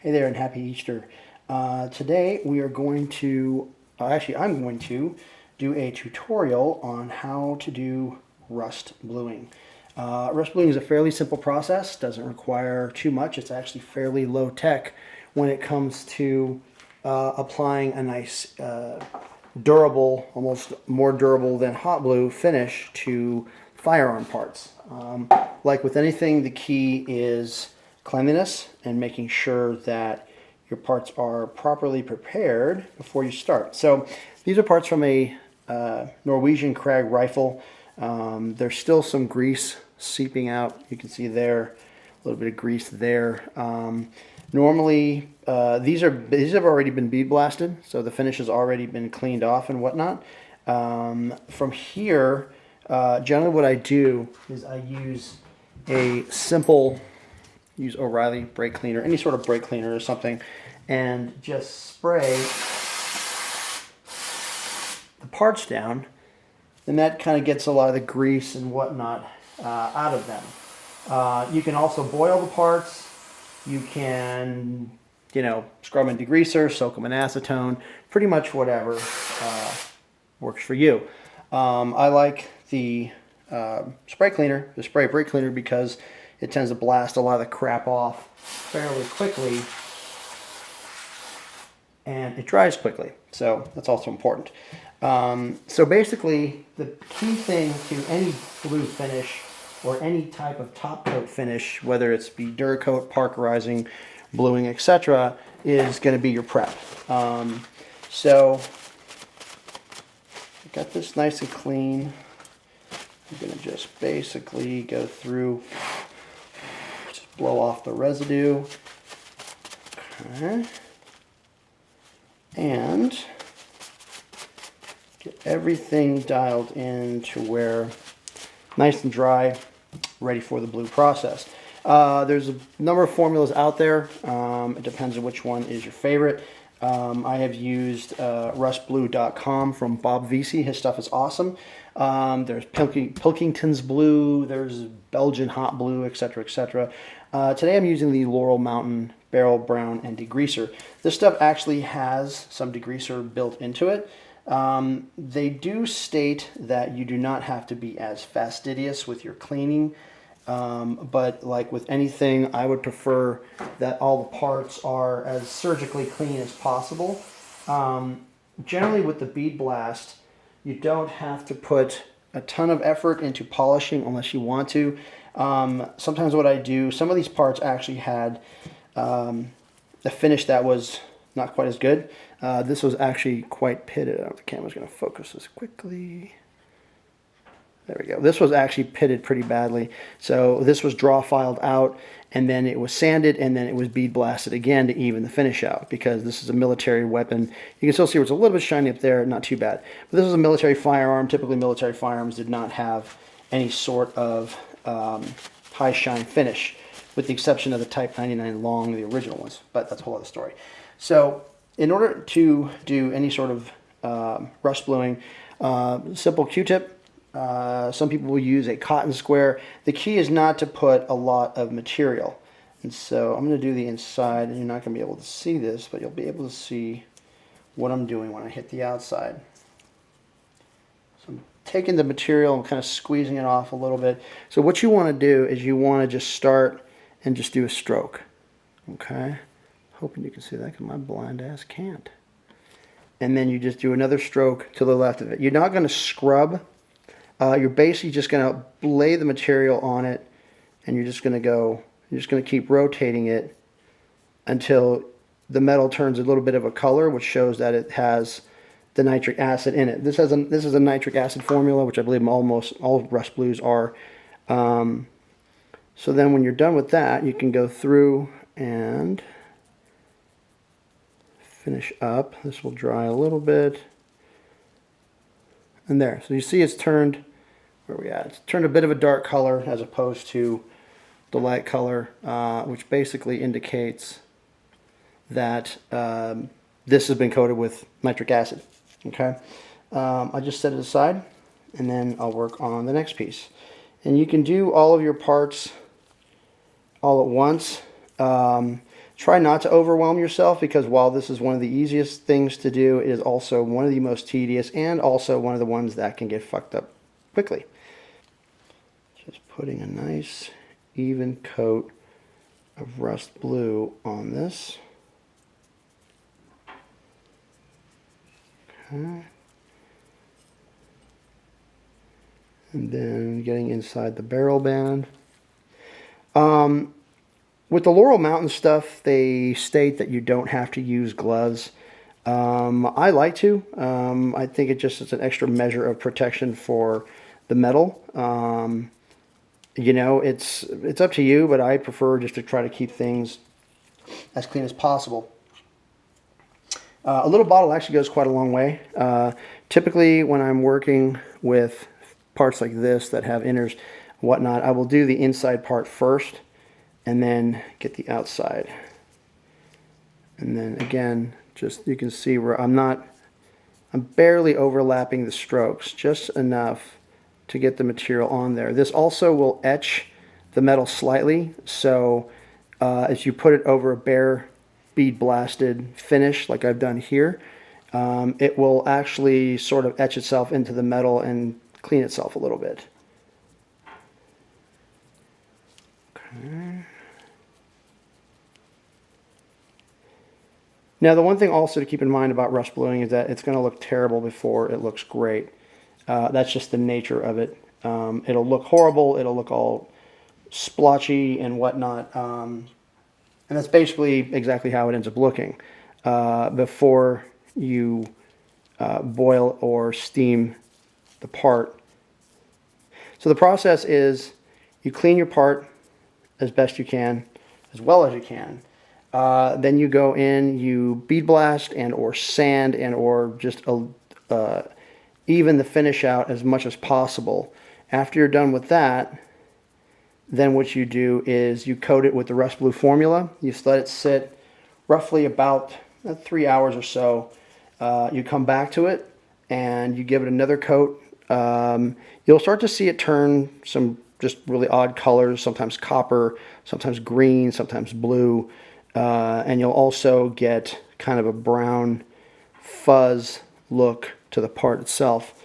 Hey there and happy Easter. Today we are going to, actually I'm going to do a tutorial on how to do rust bluing. Rust bluing is a fairly simple process, doesn't require too much. It's actually fairly low tech when it comes to applying a nice durable, almost more durable than hot glue finish to firearm parts. Like with anything, the key is cleanliness and making sure that your parts are properly prepared before you start. So these are parts from a Norwegian Krag rifle. There's still some grease seeping out. You can see there, a little bit of grease there. Normally, these have already been bead blasted, so the finish has already been cleaned off and whatnot. From here, generally what I do is I use a simple, use O'Reilly brake cleaner, any sort of brake cleaner or something, and just spray the parts down, and that kind of gets a lot of the grease and whatnot out of them. You can also boil the parts. You can, scrub them in degreaser, soak them in acetone, pretty much whatever works for you. I like the spray cleaner, the spray brake cleaner, because it tends to blast a lot of the crap off fairly quickly, and it dries quickly, so that's also important. So basically, the key thing to any blue finish or any type of top coat finish, whether it's be Duracoat, Parkerizing, bluing, etc., is going to be your prep. So I got this nice and clean. I'm going to just basically go through, just blow off the residue. Okay. And get everything dialed in to where nice and dry, ready for the blue process. There's a number of formulas out there. It depends on which one is your favorite. I have used rustblue.com from Bob Vesey. His stuff is awesome. There's Pilkington's Blue, there's Belgian Hot Blue, etc., etc. Today I'm using the Laurel Mountain Barrel Brown and Degreaser. This stuff actually has some degreaser built into it. They do state that you do not have to be as fastidious with your cleaning, but like with anything, I would prefer that all the parts are as surgically clean as possible. Generally with the bead blast, you don't have to put a ton of effort into polishing unless you want to. Sometimes what I do, some of these parts actually had a finish that was not quite as good. This was actually quite pitted. I don't know if the camera's going to focus this quickly. There we go. This was actually pitted pretty badly. So this was draw filed out, and then it was sanded, and then it was bead blasted again to even the finish out, because this is a military weapon. You can still see where it's a little bit shiny up there, not too bad. But this is a military firearm. Typically military firearms did not have any sort of high shine finish, with the exception of the Type 99 Long, the original ones. But that's a whole other story. So in order to do any sort of rust bluing, simple Q-tip. Some people will use a cotton square. The key is not to put a lot of material. And so I'm going to do the inside, and you're not going to be able to see this, but you'll be able to see what I'm doing when I hit the outside. So I'm taking the material and kind of squeezing it off a little bit. So what you want to do is you want to just start and just do a stroke. Okay? Hoping you can see that, because my blind ass can't. And then you just do another stroke to the left of it. You're not going to scrub. You're basically just going to lay the material on it, and you're just going to keep rotating it until the metal turns a little bit of a color, which shows that it has the nitric acid in it. This is a nitric acid formula, which I believe almost all rust blues are. So then when you're done with that, you can go through and finish up. This will dry a little bit. And there. So you see it's turned, where are we at? It's turned a bit of a dark color as opposed to the light color, which basically indicates that this has been coated with nitric acid. Okay. I just set it aside, and then I'll work on the next piece. And you can do all of your parts all at once. Try not to overwhelm yourself, because while this is one of the easiest things to do, it is also one of the most tedious and also one of the ones that can get fucked up quickly. Just putting a nice even coat of rust blue on this. Okay. And then getting inside the barrel band. With the Laurel Mountain stuff, they state that you don't have to use gloves. I like to. I think it just is an extra measure of protection for the metal. You know, it's up to you, but I prefer just to try to keep things as clean as possible. A little bottle actually goes quite a long way. Typically, when I'm working with parts like this that have inners, whatnot, I will do the inside part first and then get the outside. And then again, just you can see where I'm barely overlapping the strokes, just enough to get the material on there. This also will etch the metal slightly, so as you put it over a bare bead blasted finish like I've done here, it will actually sort of etch itself into the metal and clean itself a little bit. Okay. Now the one thing also to keep in mind about rust bluing is that it's going to look terrible before it looks great. That's just the nature of it. It'll look horrible, it'll look all splotchy and whatnot, and that's basically exactly how it ends up looking before you boil or steam the part. So the process is you clean your part as best you can, as well as you can. Then you go in, you bead blast and or sand and or just even the finish out as much as possible. After you're done with that, then what you do is you coat it with the rust blue formula. You just let it sit roughly about 3 hours or so. You come back to it and you give it another coat. You'll start to see it turn some just really odd colors, sometimes copper, sometimes green, sometimes blue. And you'll also get kind of a brown fuzz look to the part itself.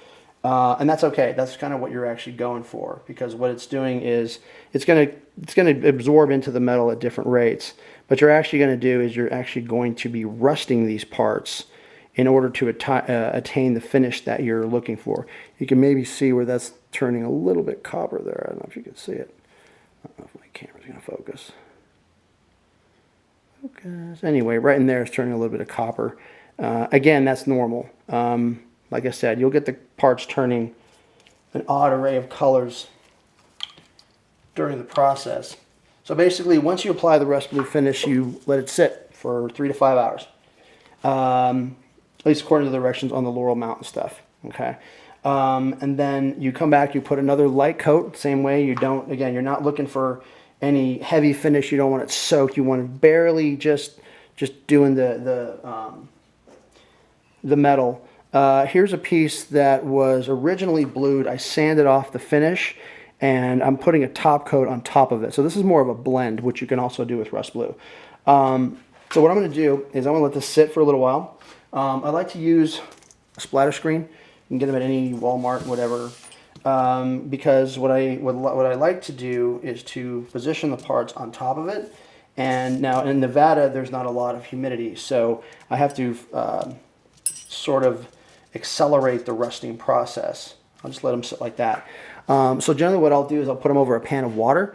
And that's okay. That's kind of what you're actually going for, because what it's doing is it's going to absorb into the metal at different rates. But you're actually going to do is you're actually going to be rusting these parts in order to attain the finish that you're looking for. You can maybe see where that's turning a little bit copper there. I don't know if you can see it. I don't know if my camera's going to focus. Focus. Anyway, right in there is turning a little bit of copper. Again, that's normal. Like I said, you'll get the parts turning an odd array of colors during the process. So basically, once you apply the rust blue finish, you let it sit for 3 to 5 hours. At least according to the directions on the Laurel Mountain stuff. Okay. And then you come back, you put another light coat, same way. You don't, again, you're not looking for any heavy finish. You don't want it soaked. You want it barely just doing the metal. Here's a piece that was originally blued. I sanded off the finish, and I'm putting a top coat on top of it. So this is more of a blend, which you can also do with rust blue. So what I'm going to do is I'm going to let this sit for a little while. I like to use a splatter screen. You can get them at any Walmart, whatever. Because what I like to do is to position the parts on top of it. And now in Nevada, there's not a lot of humidity, so I have to sort of accelerate the rusting process. I'll just let them sit like that. So generally what I'll do is I'll put them over a pan of water.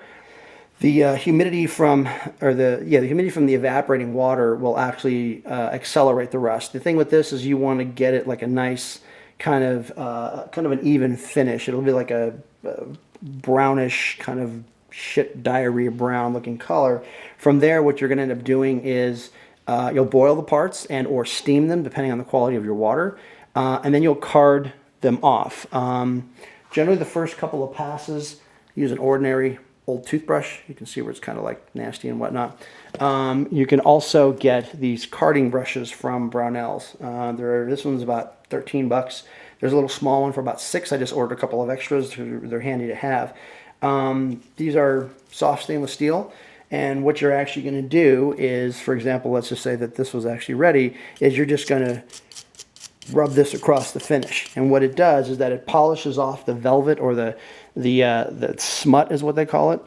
The humidity from the humidity from the evaporating water will actually accelerate the rust. The thing with this is you want to get it like a nice kind of an even finish. It'll be like a brownish kind of shit diarrhea brown looking color. From there, what you're going to end up doing is you'll boil the parts and or steam them depending on the quality of your water, and then you'll card them off. Generally, the first couple of passes, use an ordinary old toothbrush. You can see where it's kind of like nasty and whatnot. You can also get these carding brushes from Brownells. This one's about 13 bucks. There's a little small one for about $6. I just ordered a couple of extras. They're handy to have. These are soft stainless steel, And what you're actually going to do is, for example, let's just say that this was actually ready, is you're just going to rub this across the finish. And what it does is that it polishes off the velvet, or the smut is what they call it.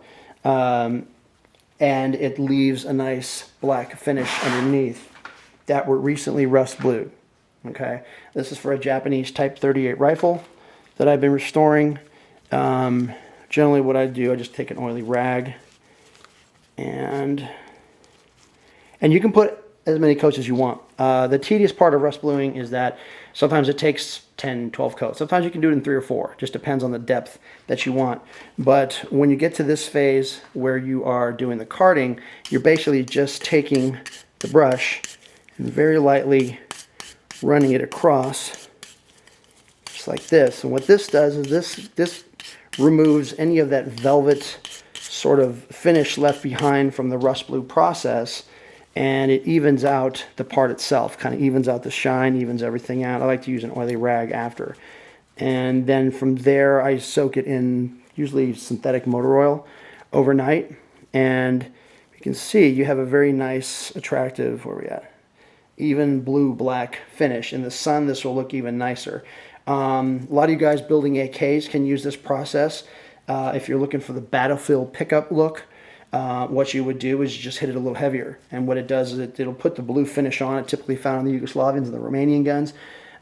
And it leaves a nice black finish underneath that were recently rust blued. Okay, this is for a Japanese Type 38 rifle that I've been restoring. Generally what I do, I just take an oily rag, and you can put as many coats as you want. The tedious part of rust bluing is that sometimes it takes 10, 12 coats. Sometimes you can do it in 3 or 4. Just depends on the depth that you want. But when you get to this phase where you are doing the carding, you're basically just taking the brush and very lightly running it across, just like this. And what this does is this removes any of that velvet sort of finish left behind from the rust blue process, and it evens out the part itself, kind of evens out the shine, evens everything out. I like to use an oily rag after. And then from there, I soak it in usually synthetic motor oil overnight. And you can see you have a very nice, attractive, where are we at? Even blue-black finish. In the sun, this will look even nicer. A lot of you guys building AKs can use this process. If you're looking for the battlefield pickup look, what you would do is you just hit it a little heavier. And what it does is it'll put the blue finish on it, typically found on the Yugoslavians and the Romanian guns,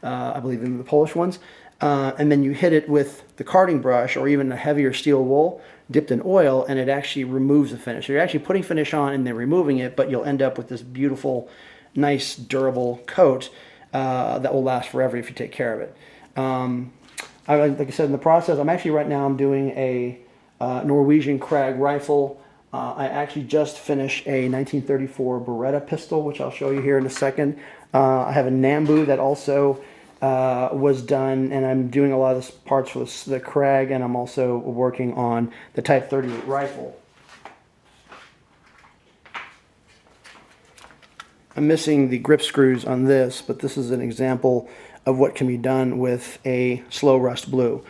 I believe in the Polish ones. And then you hit it with the carding brush or even a heavier steel wool dipped in oil, and it actually removes the finish. So you're actually putting finish on and then removing it, but you'll end up with this beautiful, nice, durable coat that will last forever if you take care of it. Like I said, in the process, I'm doing a Norwegian Krag rifle. I actually just finished a 1934 Beretta pistol, which I'll show you here in a second. I have a Nambu that also was done, and I'm doing a lot of the parts for the Krag, and I'm also working on the Type 38 rifle. I'm missing the grip screws on this, but this is an example of what can be done with a slow rust blue.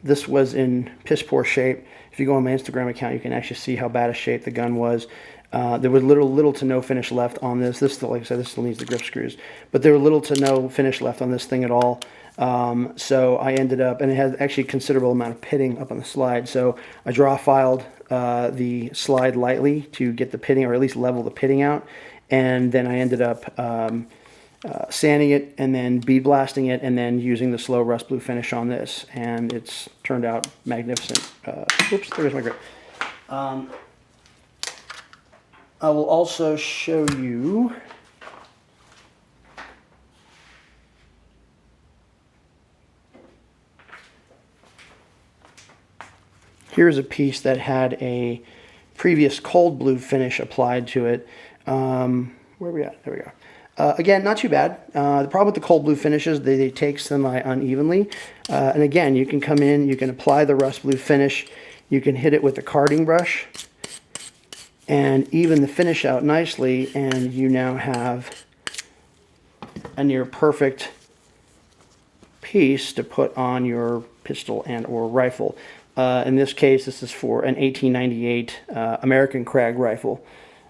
This was in piss poor shape. If you go on my Instagram account, you can actually see how bad a shape the gun was. There was little to no finish left on this. This still, like I said, this still needs the grip screws, but there was little to no finish left on this thing at all. So I ended up, and it has actually a considerable amount of pitting up on the slide. So I draw filed the slide lightly to get the pitting, or at least level the pitting out. And then I ended up sanding it and then bead blasting it, and then using the slow rust blue finish on this, and it's turned out magnificent. Oops, there's my grip. I will also show you here's a piece that had a previous cold blue finish applied to it. Where are we at? There we go. Again, not too bad. The problem with the cold blue finishes, they take semi unevenly. And again, you can come in, you can apply the rust blue finish, you can hit it with a carding brush, and even the finish out nicely, and you now have a near perfect piece to put on your pistol and or rifle. In this case, this is for an 1898 American Krag rifle.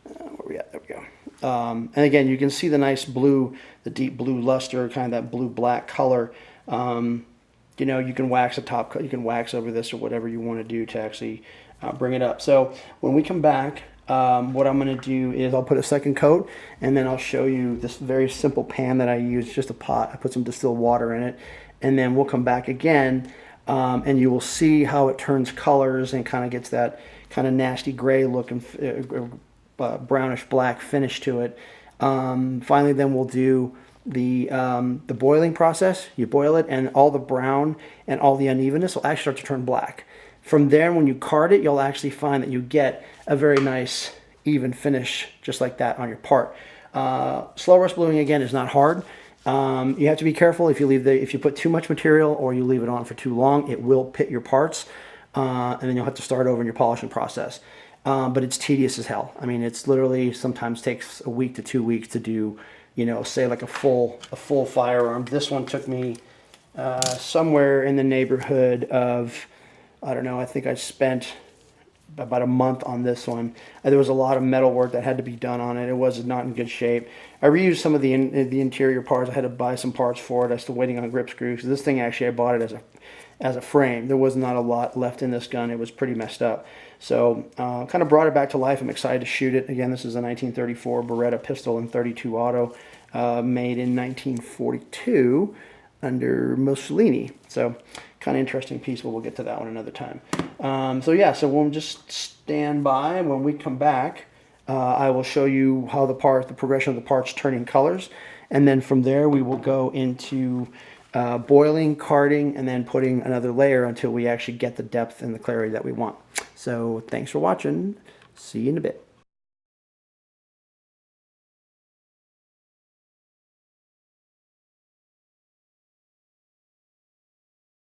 Where we at? There we go. And again, you can see the nice blue, the deep blue luster, kind of that blue-black color. You know, you can wax the top, you can wax over this or whatever you want to do to actually bring it up. So when we come back, what I'm going to do is I'll put a second coat, and then I'll show you this very simple pan that I use, just a pot. I put some distilled water in it, and then we'll come back again, and you will see how it turns colors and kind of gets that kind of nasty gray look and brownish black finish to it. Finally, then we'll do the boiling process. You boil it, and all the brown and all the unevenness will actually start to turn black. From there, when you card it, you'll actually find that you get a very nice even finish just like that on your part. Slow rust bluing, again, is not hard. You have to be careful if you put too much material or you leave it on for too long, it will pit your parts, and then you'll have to start over in your polishing process. But it's tedious as hell. I mean, it's literally sometimes takes a week to 2 weeks to do, you know, say like a full firearm. This one took me somewhere in the neighborhood of, I don't know, I think I spent about a month on this one. There was a lot of metal work that had to be done on it. It was not in good shape. I reused some of the interior parts. I had to buy some parts for it. I'm still waiting on grip screws. This thing, actually, I bought it as a frame. There was not a lot left in this gun. It was pretty messed up. So kind of brought it back to life. I'm excited to shoot it. Again, this is a 1934 Beretta pistol in .32 auto, made in 1942 under Mussolini. So kind of interesting piece, but we'll get to that one another time. So yeah, so we'll just stand by. When we come back, I will show you how the progression of the parts turning colors, and then from there we will go into boiling, carding, and then putting another layer until we actually get the depth and the clarity that we want. So thanks for watching. See you in a bit.